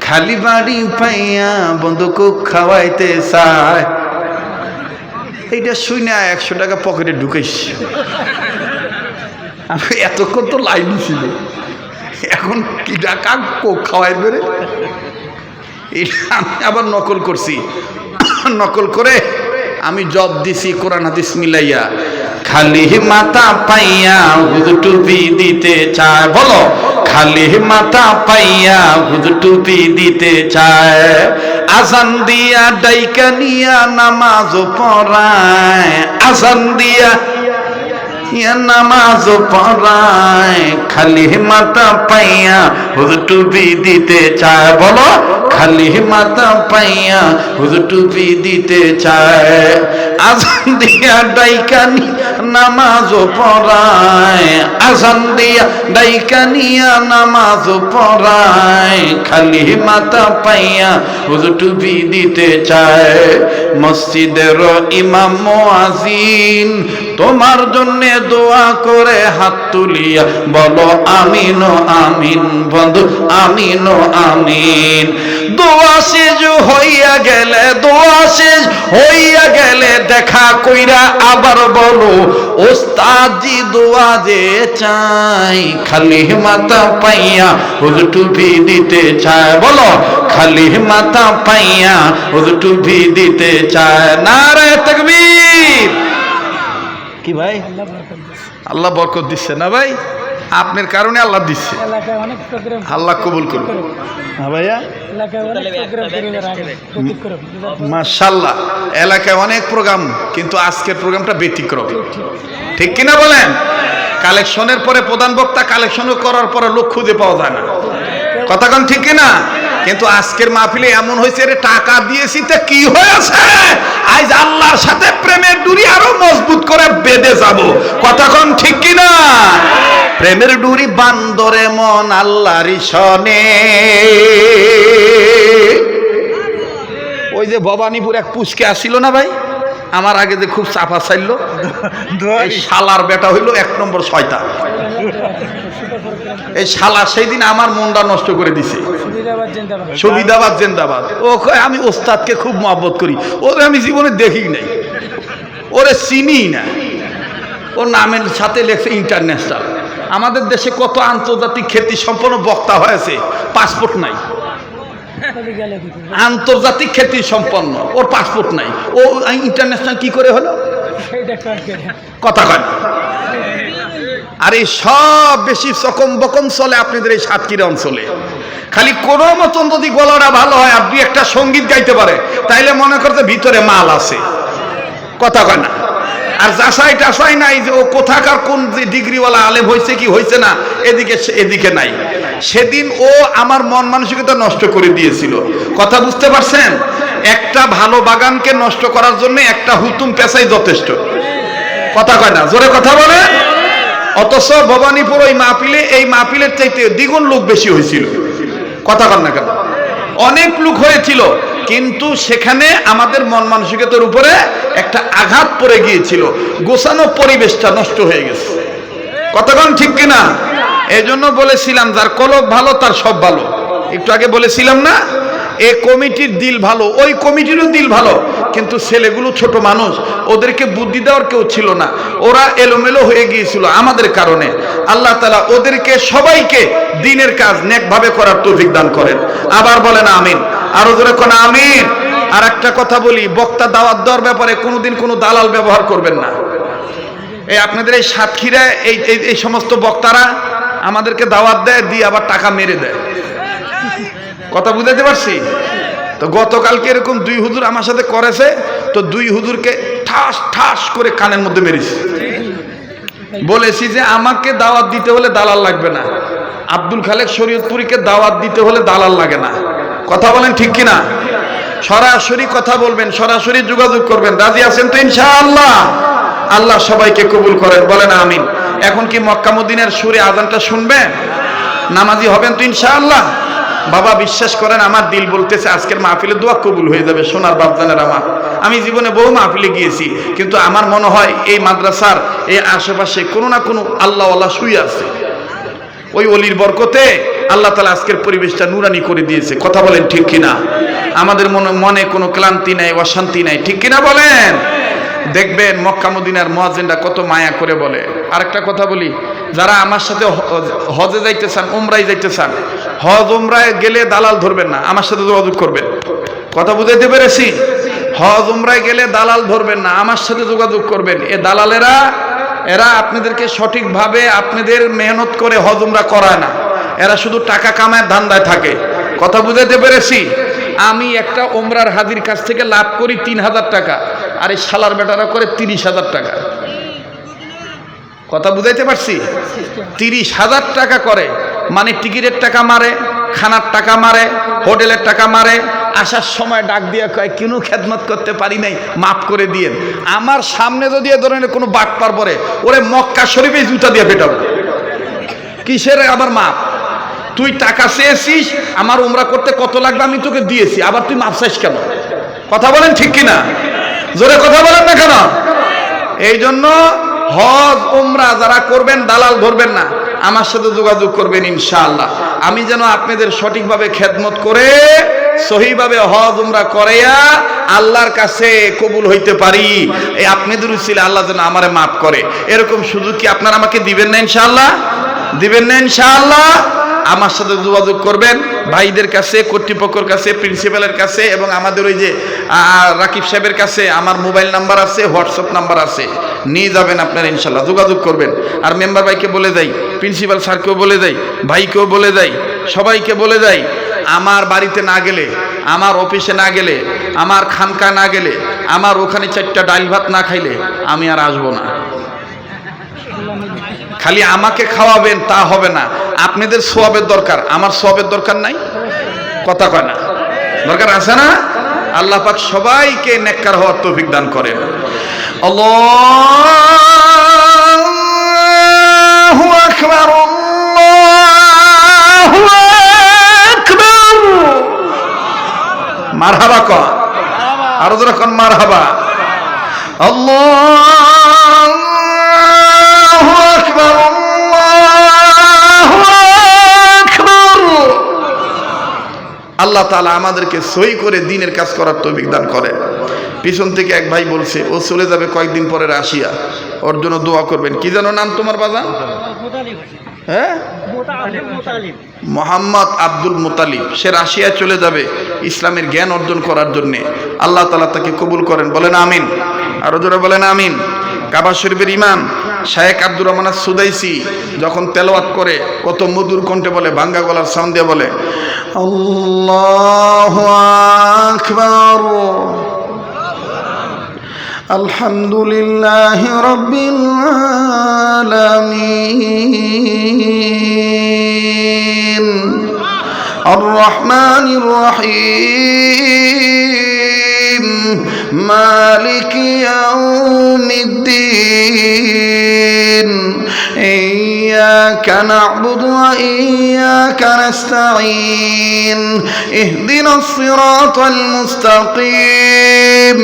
খালি বাড়ি পাইয়া বন্ধুক খাওয়াইতে চায়। এইটা শুনে 100 টাকা পকেটে ঢুকাইছি। আমি এতক্ষণ তো লাইন ছিল, এখন কি টাকা কোক খাওয়াই বেড়ে। এটা আমি আবার নকল করছি, নকল করে আমি জব দিছি কোরআন হাদিস মিলাইয়া। খালি মাথা পাইয়া হুজুর টুপি দিতে চায়, বলো খালি মাথা পাইয়া হুজুর টুপি দিতে চায়। আজান দিয়া ডাইকা নিয়া নামাজ পড়ায়, আজান দিয়া নামাজ পড়ায়, খালি মাথা পাইয়া হুজুর টুপি দিতে চায়, বলো খালি মাথা পাইয়া হুজুর টুপি দিতে চায়। আজান দিয়া ডাইকা নামাজ পড়ায়, আজান দিয়া ডাইকা নিয়া নামাজ পড়ায়, খালি মাথা পাইয়া হুজুর টুপি দিতে চায়। মসজিদের ইমাম মুয়াজ্জিন তোমার জন্য দোয়া করে হাত তুলিয়া বলো আমিন আমিন, বন্ধু আমিন আমিন। দোয়া শেষ হইয়া গেলে, দোয়া শেষ হইয়া গেলে দেখা কইরা আবার বলো ওস্তাদজি দোয়া যে চাই, খালি মাথা পাইয়া হুজুর টুপি দিতে চায়, বলো খালি মাথা পাইয়া হুজুর টুপি দিতে চায়। নারে তাকবীর। কি ভাই আল্লাহ বরকত দিচ্ছে না ভাই, আপনার কারণে আল্লাহ দিচ্ছে, আল্লাহ কবুল করুন। হ্যাঁ ভাইয়া মাশাআল্লাহ, এলাকায় অনেক প্রোগ্রাম কিন্তু আজকের প্রোগ্রামটা ব্যতিক্রম, ঠিক কিনা বলেন? কালেকশনের পরে প্রধান বক্তা কালেকশন করার পরে লোক খুঁজে পাওয়া যায় না, কথা কোন ঠিক কিনা? কিন্তু আজকের মাহফিলে এমন হয়েছে রে, টাকা দিয়েছি তো কি হয়েছে, আজ আল্লাহর সাথে প্রেমের ডুরি আরো মজবুত করে বেঁধে যাব, কথা কোন ঠিক কিনা? প্রেমের ডুরি বান্দরে মন আল্লাহরই শনে। ওই যে ভবানীপুর এক পুচকে আসছিল না ভাই আমার আগে, যে খুব চাপা চাইল, এই শালার বেটা হইল 1 নম্বর শয়তান। এই শালা সেই দিন আমার মনটা নষ্ট করে দিছে। সুবিধাবাদ জিন্দাবাদ। ও আমি ওস্তাদকে খুব মহব্বত করি, ওরে আমি জীবনে দেখি নাই, ওরে চিনি না, ওর নামের সাথে লেখছে ইন্টারন্যাশনাল। আমাদের দেশে কত আন্তর্জাতিক খ্যাতি সম্পন্ন বক্তা হয়েছে, পাসপোর্ট নাই, আন্তর্জাতিক খ্যাতি সম্পন্ন, ওর পাসপোর্ট নাই, ও ইন্টারন্যাশনাল কি করে হলো, কথা কয়। আর এই সব বেশি চকম বকম চলে আপনাদের এই সাতক্ষীরা অঞ্চলে। খালি কোনো মতন যদি গলাটা ভালো হয় আর 2-1টা সঙ্গীত গাইতে পারে, তাইলে মনে করতে ভিতরে মাল আছে, কথা কয় না। আর যাচাই টাচাই নাই যে ও কোথাকার কোন যে ডিগ্রিওয়ালা আলেম হয়েছে কি হয়েছে না, এদিকে নাই। সেদিন ও আমার মন মানসিকতা নষ্ট করে দিয়েছিল, কথা বুঝতে পারছেন? একটা ভালো বাগানকে নষ্ট করার জন্য একটা হুতুম পেঁচাই যথেষ্ট, কথা কয় না, জোরে কথা বলে। অথচ ভবানীপুর ওই মাহফিলে এই মাহফিলের চাইতে দ্বিগুণ লোক বেশি হয়েছিল, কথা কন না কেন? অনেক লোক হয়েছিল, কিন্তু সেখানে আমাদের মন মানসিকতার উপরে একটা আঘাত পড়ে গিয়েছিল, গোছানো পরিবেশটা নষ্ট হয়ে গেছে। কতক্ষণ ঠিক কিনা? এই জন্য বলেছিলাম যার কলব ভালো তার সব ভালো। একটু আগে বলেছিলাম না, এই কমিটির দিল ভালো, ওই কমিটিরও দিল ভালো, কিন্তু ছেলেগুলো ছোট মানুষ, ওদেরকে বুদ্ধি দেওয়ার কেউ ছিল না, ওরা এলোমেলো হয়ে গিয়েছিল আমাদের কারণে। আল্লাহ তাআলা ওদেরকে সবাইকে দ্বীনের কাজ নেকভাবে করার তৌফিক দান করেন। আবার বলেন আমিন, আরো জোরে কোন আমিন। আর একটা কথা বলি, বক্তা দাওয়াত দেওয়ার ব্যাপারে কোনোদিন কোনো দালাল ব্যবহার করবেন না। এই আপনাদের এই সাতক্ষীরা এই সমস্ত বক্তারা আমাদেরকে দাওয়াত দেয়, দিয়ে আবার টাকা মেরে দেয়। কথা বুঝাতে পারছি তো? গতকালকে এরকম 2 হুজুর আমার সাথে করেছে, তো 2 হুজুরকে ঠাস ঠাস করে কানের মধ্যে মেরেছি। বলেছি যে আমাকে দাওয়াত দিতে হলে দালাল লাগবে না, আব্দুল খালেক শরীয়তপুরীকে দাওয়াত দিতে হলে দালাল লাগে না। কথা বলেন ঠিক কিনা? সরাসরি কথা বলবেন, সরাসরি যোগাযোগ করবেন। রাজি আছেন তো ইনশাআল্লাহ? আল্লাহ সবাইকে কবুল করেন, বলেন আমিন। এখন কি মক্কা মদিনার সুরে আজানটা শুনবেন? নামাজি হবেন তো ইনশাআল্লাহ? বাবা বিশ্বাস করেন, আমার দিল বলতেছে আজকের মাহফিলে দোয়া কবুল হয়ে যাবে। সোনার বাপজানের আমার, আমি জীবনে বহু মাহফিলে গিয়েছি, কিন্তু আমার মনে হয় এই মাদ্রাসার এই আশেপাশে কোনো না কোনো আল্লাহওয়ালা শুয়ে আছে। ওই অলির বরকতে আল্লাহ তাআলা আজকের পরিবেশটা নুরানি করে দিয়েছে। কথা বলেন ঠিক কিনা? আমাদের মনে কোনো ক্লান্তি নাই, অশান্তি নাই, ঠিক কিনা বলেন? দেখবেন মক্কা মদিনার মুয়াজ্জিনরা কত মায়া করে বলে। আরেকটা কথা বলি, যারা আমার সাথে হজে যাইতে চান, উমরায় যাইতে চান, হজ উমরায় গেলে দালাল ধরবেন না, আমার সাথে যোগাযোগ করবেন। কথা বুঝাইতে পেরেছি? হজ উমরায় গেলে দালাল ধরবেন না, আমার সাথে যোগাযোগ করবেন। এ দালালেরা এরা আপনাদেরকে সঠিকভাবে আপনাদের মেহনত করে হজ উমরা করায় না, এরা শুধু টাকা কামায় ধান্দায় থাকে। কথা বুঝাইতে পেরেছি? আমি একটা ওমরার হাজির কাছ থেকে লাভ করি 3000 টাকা, আর এই শালার বেটারা করে 30,000 টাকা। কথা বুঝাইতে পারছি? 30,000 টাকা করে, মানে টিকিটের টাকা মারে, খানার টাকা মারে, হোটেলের টাকা মারে, আসার সময় ডাক দিয়ে কয় কোনো খেদমত করতে পারি নাই, মাফ করে দিয়েন। আমার সামনে যদি এ ধরনের কোনো বাটপার পরে, ওরে মক্কা শরীফে জুতা দিয়ে পেটাবো। কিসের আবার মাপ? তুই টাকা চেয়েছিস, আমার উমরা করতে কত লাগবে আমি তোকে দিয়েছি, আবার তুই মাপ চাইস কেন? কথা বলেন ঠিক কিনা? জোরে কথা বলেন না কেন? এই জন্য হজ উমরা যারা করবেন দালাল ধরবেন না, আমার সাথে যোগাযোগ করবেন ইনশাআল্লাহ। আমি যেন আপনাদের সঠিকভাবে খেদমত করে সহিভাবে হজ উমরা করাইয়া আল্লাহর কাছে কবুল হইতে পারি। এই আপনাদের উসিলে আল্লাহ যেন আমারে মাফ করে, এরকম সুযোগ কি আপনারা আমাকে দিবেন না ইনশাআল্লাহ? দিবেন না ইনশাআল্লাহ? আমার সাথে যোগাযোগ করবেন, ভাইদের কাছে, কর্তৃপক্ষের কাছে, প্রিন্সিপালের কাছে, এবং আমাদের ওই যে রাকিব সাহেবের কাছে আমার মোবাইল নাম্বার আছে, হোয়াটসঅ্যাপ নাম্বার আছে, নিয়ে যাবেন আপনারা ইনশাল্লাহ, যোগাযোগ করবেন। আর মেম্বার ভাইকে বলে যাই, প্রিন্সিপাল স্যারকেও বলে যাই, ভাইকেও বলে যাই, সবাইকে বলে যাই, আমার বাড়িতে না গেলে, আমার অফিসে না গেলে, আমার খানকায় না গেলে, আমার ওখানে 4টা ডাল ভাত না খাইলে আমি আর আসবো না। খালি আমাকে খাওয়াবেন তা হবে না, আপনাদের সওয়াবের দরকার, আমার সওয়াবের দরকার নাই। কথা কয় না? দরকার আছে না? আল্লাহ পাক সবাইকে নেককার হওয়ার তৌফিক দান করেন। আল্লাহু আকবার, আল্লাহু আকবার। মারহাবা কর, আরো জোরে কোন মারহাবা। আল্লাহু আকবার, আল্লাহু আকবার। আল্লাহ তাআলা আমাদেরকে সহি করে দ্বীনের কাজ করার তৌফিক দান করে। পিছন থেকে এক ভাই বলছে ও চলে যাবে কয়েকদিন পরে রাশিয়া, ওর জন্য দোয়া করবেন। কি যেন নাম তোমার বাবা? হ্যাঁ, মোহাম্মদ আব্দুল মুতালিব। সে রাশিয়ায় চলে যাবে ইসলামের জ্ঞান অর্জন করার জন্যে। আল্লাহ তাআলা তাকে কবুল করেন, বলেন আমিন। আরো জোরে বলেন আমিন। কাবা শরীফের ইমাম শায়েখ আব্দুর রহমান সুদাইসি যখন তেলাওয়াত করে কত মধুর কণ্ঠে বলে, ভাঙ্গা গলার সাউন্ড দিয়ে বলে, আল্লাহু আকবার, আলহামদুলিল্লাহি রাব্বিল আলামিন, আর রহমানির রহিম, মালিক ইয়াউমিদ্দিন, ইয়্যাকা إياك نعبد وإياك نستعين اهدنا الصراط المستقيم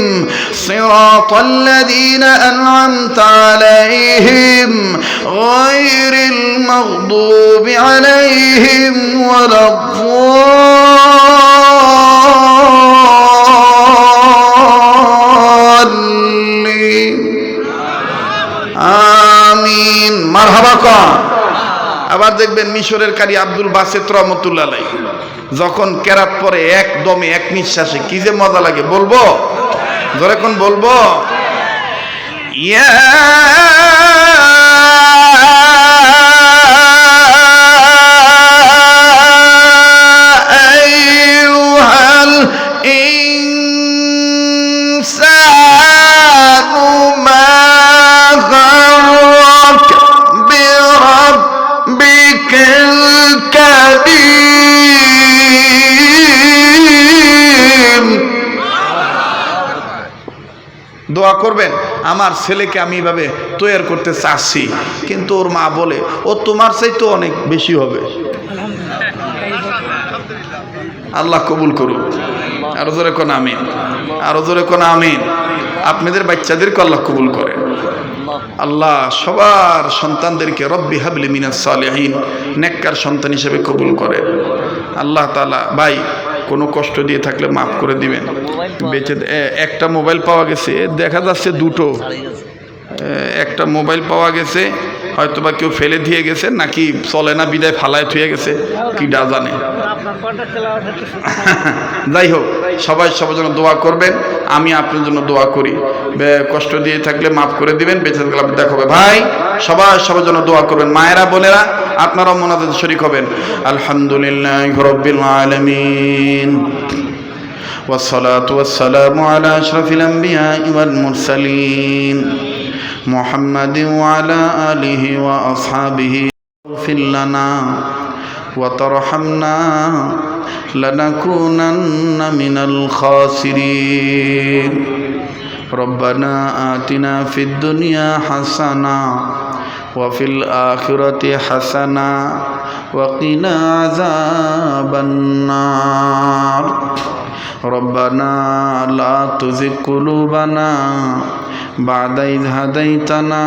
صراط الذين أنعمت عليهم غير المغضوب عليهم ولا الضالين আমিন মারহাবা কন। আবার দেখবেন মিশরের কারি আব্দুল বাসেত রহমতুল্লাহ আলাইহি যখন কেরাত পরে একদমে এক নিঃশ্বাসে কি যে মজা লাগে বলবো, জোরে কোন বলবো, ইয়া আইয়ুহাল ইনসানু মা غرك بربك الكريم দোয়া করবেন। আমার ছেলেকে আমি এভাবে তৈরি করতে চাচ্ছি, কিন্তু ওর মা বলে ও তোমার চাইতে অনেক বেশি হবে। আল্লাহ কবুল করুক। আরো জোরে কোন আমিন, আরো জোরে কোন আমিন। আপনাদের বাচ্চাদেরকে আল্লাহ কবুল করে। আল্লাহ সবার সন্তানদেরকে রব্বি হাবলি মিনাস সালিহিন নেককার সন্তান হিসেবে কবুল করে। আল্লাহ তাআলা ভাই কোনো কষ্ট দিয়ে থাকলে মাফ করে দিবেন। বেঁচে একটা মোবাইল পাওয়া গেছে, দেখা যাচ্ছে দুটো, একটা মোবাইল পাওয়া গেছে, হয়তো বা কেউ ফেলে দিয়ে গেছে, নাকি চলে না বিদায় ফালায় থুয়ে গেছে, কি ডা জানে। যাই হোক, সবাই সবার জন্য দোয়া করবেন, আমি আপনার জন্য দোয়া করি। কষ্ট দিয়ে থাকলে মাফ করে দিবেন, বেঁচে থাকলে আপনি দেখাবে। ভাই সবাই সবার জন্য দোয়া করবেন। মায়েরা বোনেরা আপনারাও মোনাজাতে শরীক হবেন। আলহামদুলিল্লাহি রাব্বিল আলামিন والصلاة والسلام على أشرف الأنبياء والمرسلين محمد وعلى آله وأصحابه اغفر لنا وترحمنا لنكونن من الخاسرين ربنا آتنا في الدنيا حسنة وفي الآخرة حسنة وقنا عذاب النار ربنا لا تزغ قلوبنا بعد إذ هديتنا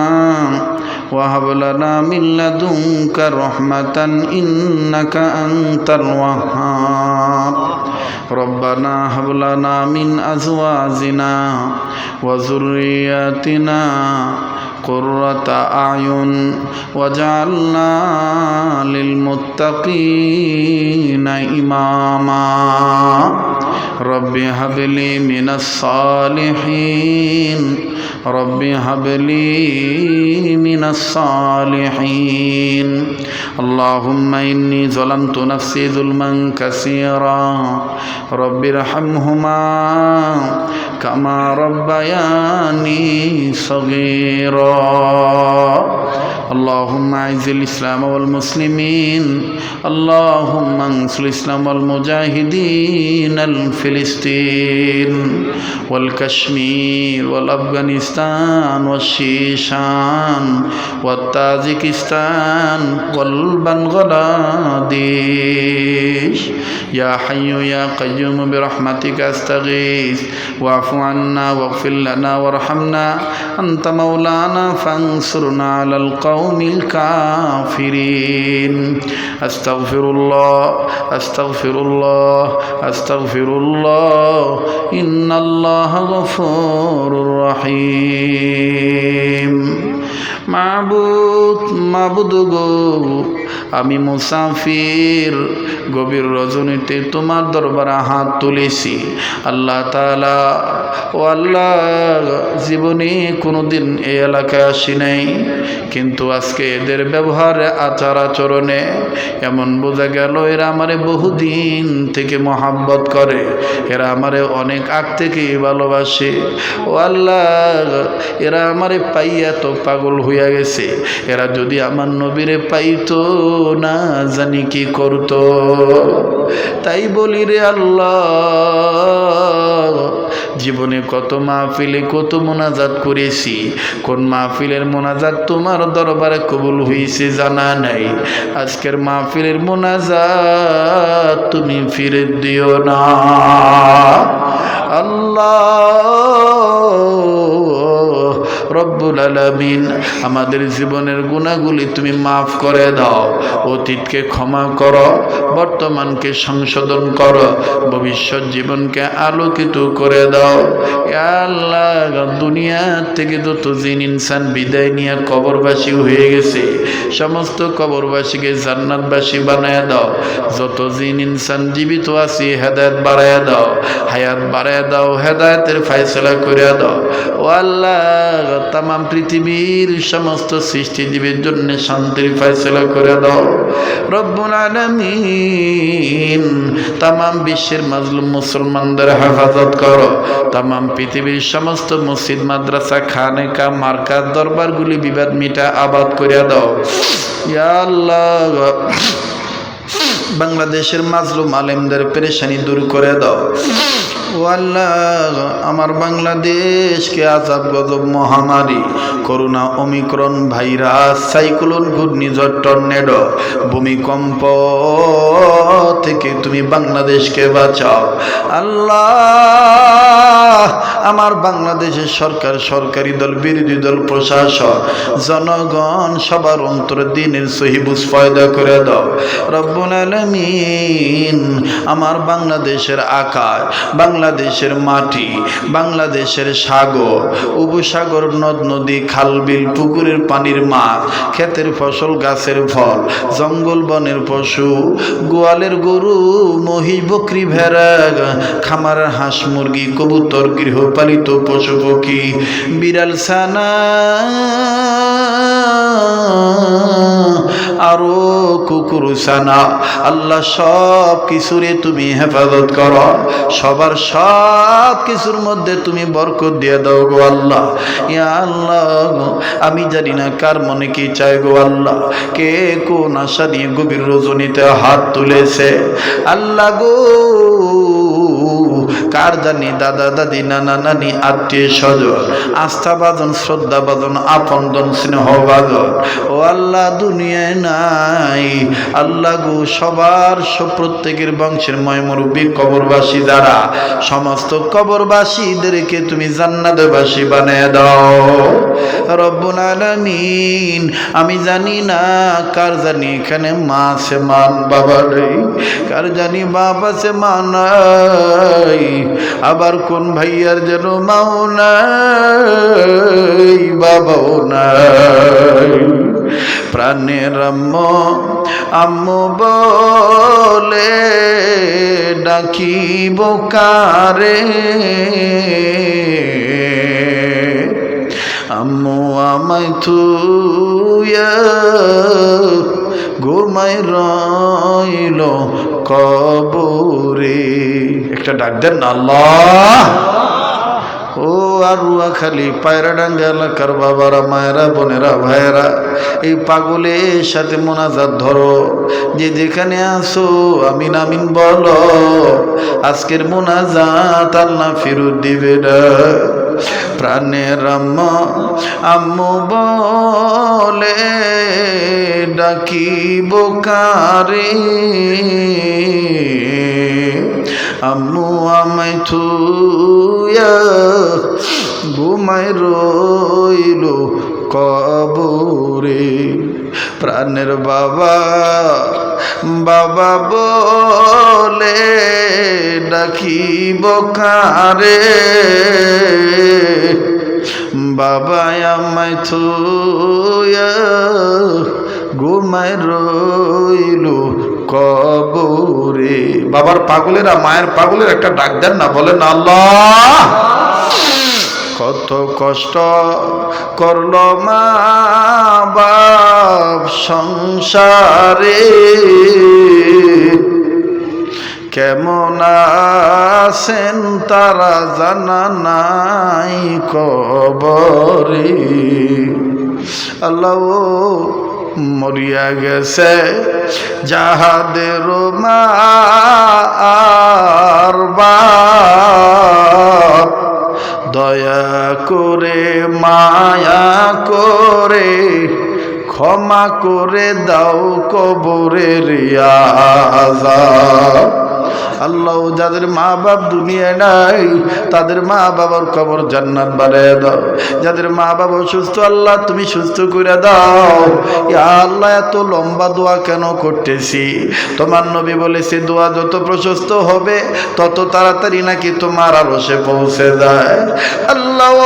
وهب لنا من لدنك رحمة إنك أنت الوهاب ربنا هب لنا من أزواجنا وذرياتنا قرة أعين واجعلنا للمتقين إماما رب هب لي من الصالحين رب هب لي من الصالحين اللهم إني ظلمت نفسي ظلما كثيرا رب ارحمهما كما ربياني صغيرا اللهم أعز الإسلام والمسلمين اللهم انصر الإسلام والمجاهدين الفلسطين والكشمير والأفغانستان والشيشان والتاجكستان والبنغلاديش يا حي يا قيوم برحمتك أستغيث واعف عنا واغفر لنا وارحمنا أنت مولانا فانصرنا على القوم الكافرين أستغفر الله أستغفر الله أستغفر الله إن الله غفور رحيم মাবুদ গো আমি মুসাফির গভীর রজনীতে তোমার দরবারে হাত তুলেছি আল্লাহ তাআলা ও আল্লাহ জীবনে কোনোদিন এই এলাকায় আসি নাই কিন্তু আজকে এদের ব্যবহারে আচার আচরণে এমন বোঝা গেল এরা আমারে বহুদিন থেকে মহাব্বত করে এরা আমারে অনেক আগ থেকে ভালোবাসে ও আল্লাহ এরা আমারে পাইয়া তো পাগল হইয়া গেছে এরা যদি আমার নবীরে পাইতো না জানি কি করতো তাই বলি রে আল্লাহ জীবনে কত মাহফিলে কত মোনাজাত করেছি, কোন মাহফিলের মোনাজাত তোমার দরবারে কবুল হয়েছে জানা নাই। আজকের মাহফিলের মোনাজাত তুমি ফিরে দিও না আল্লাহ রব্বুল আলামিন। আমাদের জীবনের গুনাহগুলি তুমি মাফ করে দাও, অতীতকে ক্ষমা করো, বর্তমানকে সংশোধন করো, ভবিষ্যৎ জীবনকে আলোকিত করে দাও। ইয়া আল্লাহ, দুনিয়া থেকে যত জিন ইনসান বিদায় নিয়ে কবরবাসী হয়ে গেছে, সমস্ত কবরবাসীকে জান্নাতবাসী বানায় দাও। যত জিন ইনসান জীবিত আছে হেদায়েত বাড়ায় দাও, হায়াত বাড়ায় দাও, হেদায়েতের ফয়সালা করে দাও। ও আল্লাহ, তামাম পৃথিবীর সমস্ত সৃষ্টিজীবীর জন্য শান্তির ফয়সালা করে দাও রব্বুল আলামিন। তামাম বিশ্বের মাজলুম মুসলমানদের হেফাজত করো। তামাম পৃথিবীর সমস্ত মসজিদ, মাদ্রাসা, খানেকা, মার্কাজ, দরবারগুলি বিবাদ মিটা আবাদ করে দাও ইয়া আল্লাহ। বাংলাদেশের মাজলুম আলেমদের পেরেশানি দূর করে দাও ও আল্লাহ। আমার বাংলাদেশকে আযাব গজব, মহামারী, করোনা, ওমিক্রন ভাইরাস, সাইক্লোন, ঘূর্ণিঝড়, টর্নেডো, ভূমিকম্প থেকে তুমি বাংলাদেশকে বাঁচাও আল্লাহ। আমার বাংলাদেশের সরকার, সরকারি দল, বিরোধী দল, প্রশাসন, জনগণ সবার অন্তরে দ্বীনের সহি বুঝ পয়দা করে দাও রব্বুল আলামিন। আমার বাংলাদেশের আকাশ, বাংলাদেশের মাটি, বাংলাদেশের সাগর, উপসাগর, নদ নদী, খাল বিল, পুকুরের পানির মাছ, ক্ষেতের ফসল, গাছের ফল, জঙ্গল বনের পশু, গোয়ালের গরু, মহিষ, বকরি, ভেড়া, খামারের হাঁস, মুরগি, কবুতর, গৃহপালিত পশু পক্ষী, বিড়াল, ছানা, আরো কুকুর, ছানা, আল্লাহ সব কিছুরে তুমি হেফাজত করো। সবার সব কিছুর মধ্যে তুমি বরকত দিয়ে দাও গো আল্লাহ। ইয়া আল্লাহ, আমি জানি না কার মনে কি চায় গো আল্লাহ, কে কোন আশা নিয়ে গভীর রজনীতে হাত তুলেছে আল্লাহ গো। কার জানি দাদা দাদি, নানা নানি, আত্মীয় স্বজন, আস্থা বাজন, শ্রদ্ধা বাজন, আপনজন, স্নেহ বাজন ও আল্লাহ দুনিয়ায় নাই আল্লাহ গো। সবার প্রত্যেকের বংশের ময়মুরব্বী কবরবাসী যারা, সমস্ত কবরবাসীদেরকে তুমি জান্নাতবাসী বানিয়ে দাও রব্বুল আলামিন। আমি জানি না কার জানি এখানে মা আছে, মান বাবা নেই, কার জানি বাপ আছে, মা নাই, আবার কোন ভাইয়ার যেন মাও নাই, বাবাও নাই। প্রাণের আম্মু বলে ডাকিব কারে, আম্মু আমায় থুইয়া ঘুমাই রইল কবরে। একটা ডাক দেন না আল্লাহ। ও আরুয়া খালি, পায়রাডাঙ্গা এলাকার বাবারা, মায়েরা, বোনেরা, ভাইয়েরা, এই পাগলের সাথে মোনাজাত ধরো। যে যেখানে আসো আমিন আমিন বলো। আজকের মোনাজাত আল্লাহ ফেরত দিবে না। প্রাণের আম্মু বলে ডাকিব কারে, আম্মু আমায় থুইয়া ঘুমাই রইল কবরে। প্রাণের বাবা বলে ডাকিব কারে, বাবা আমায় থুইয়া ঘুমাই রইল কবরে। বাবার পাগলেরা, মায়ের পাগলের একটা ডাক দেন না, বলেন আল্লাহ। কত কষ্ট করলো মা বাপ সংসারে, কেমন আছেন তারা জানা নাই কবরে। আল্লাহ মরিয়া গেছে যাহাদের মা আর বাপ, দয়া করে মায়া করে ক্ষমা করে দাও কবরের আযাব। আল্লাহ যাদের মা বাপ দুনিয়ায় নাই তাদের মা বাবার কবর জান্নাত বানায় দাও। যাদের মা বাবা অসুস্থ আল্লাহ তুমি সুস্থ করে দাও। ইয়া আল্লাহ এত লম্বা দোয়া কেন করতেছি? তোমার নবী বলেছে দোয়া যত প্রশস্ত হবে তত তাড়াতাড়ি নাকি তোমার আরশে পৌঁছে যায়। আল্লাহ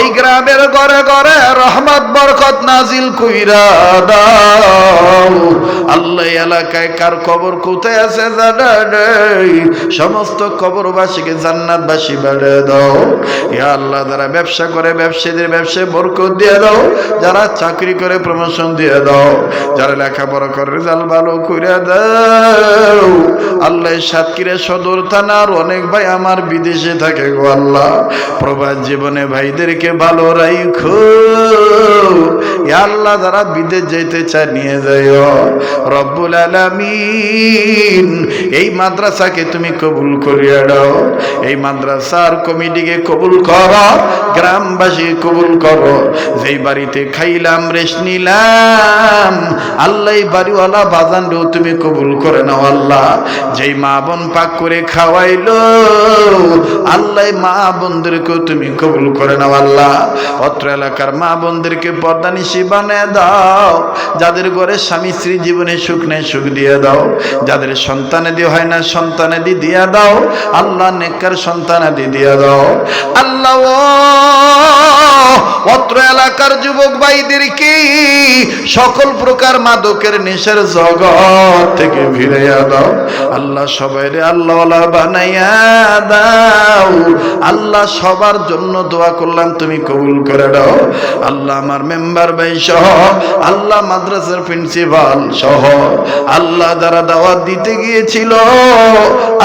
এই গ্রামের ঘরে ঘরে রহমত বরকত নাজিল কইরা দাও। আল্লাহ এলাকায় কার কবর কোথায় আছে জানা নেই, সমস্ত কবরবাসীকে জান্নাতবাসী বানিয়ে দাও। ইয়া আল্লাহ যারা ব্যবসা করে ব্যবসায়ীদের ব্যবসায় বরকত দিয়ে দাও, যারা চাকরি করে প্রমোশন দিয়ে দাও, যারা লেখাপড়া করে রেজাল্ট ভালো করে দাও। আল্লাহ সাতক্ষীরা সদর থানার অনেক ভাই আমার বিদেশে থাকে গো আল্লাহ, প্রবাস জীবনে ভাইদেরকে ভালো রাখো। ইয়া আল্লাহ যারা বিদেশ যেতে চায় নিয়ে যাও রব্বুল আলামিন। এই মাদ্রাসাকে তুমি কবুল করিয়া দাও, এই মাদ্রাসার কমিটিকে কবুল করো, গ্রামবাসী কবুল করো। যেই বাড়িতে খাইলাম রেস্ট নিলাম আল্লাহ এই বাড়িওয়ালা বাজানরেও তুমি কবুল করে নাও আল্লাহ। যেই মা বোন পাক করে খাওয়াইলো আল্লাহ মা বোনদেরকেও তুমি কবুল করে নাও আল্লাহ। অত্র এলাকার মা বোনদেরকে পর্দানিশী বানিয়ে দাও। যাদের ঘরে স্বামী স্ত্রী জীবনে সুখ নেই সুখ দিয়ে দাও, যাদের সন্তানাদি হয় না সন্তানাদি দিয়ে দাও আল্লাহ, নেককার সন্তানাদি দিয়ে দাও আল্লাহ। অত্র এলাকার যুবক ভাইদেরকে সকল প্রকার মাদকের নেশার জগৎ থেকে ফিরাইয়া দাও আল্লাহ। সবাইরে আল্লাহওয়ালা বানাইয়া দাও আল্লাহ। সবার জন্য দোয়া করলাম তুমি কবুল করে দাও আল্লাহ। আমার মেম্বার ভাই সহ আল্লাহ, মাদ্রাসার প্রিন্সিপাল সহ আল্লাহ যারা দাওয়াত দিতে গিয়েছিল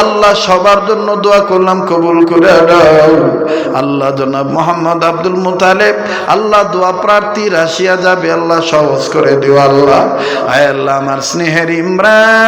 আল্লাহ সবার জন্য দোয়া করলাম কবুল করে দাও আল্লাহ। জনাব মোহাম্মদ আব্দুল মুতালেব আল্লাহ দোয়া প্রার্থী রাশিয়া যাবে আল্লাহ সহজ করে দিও আল্লাহ। আয় আল্লাহ আমার স্নেহের ইমরান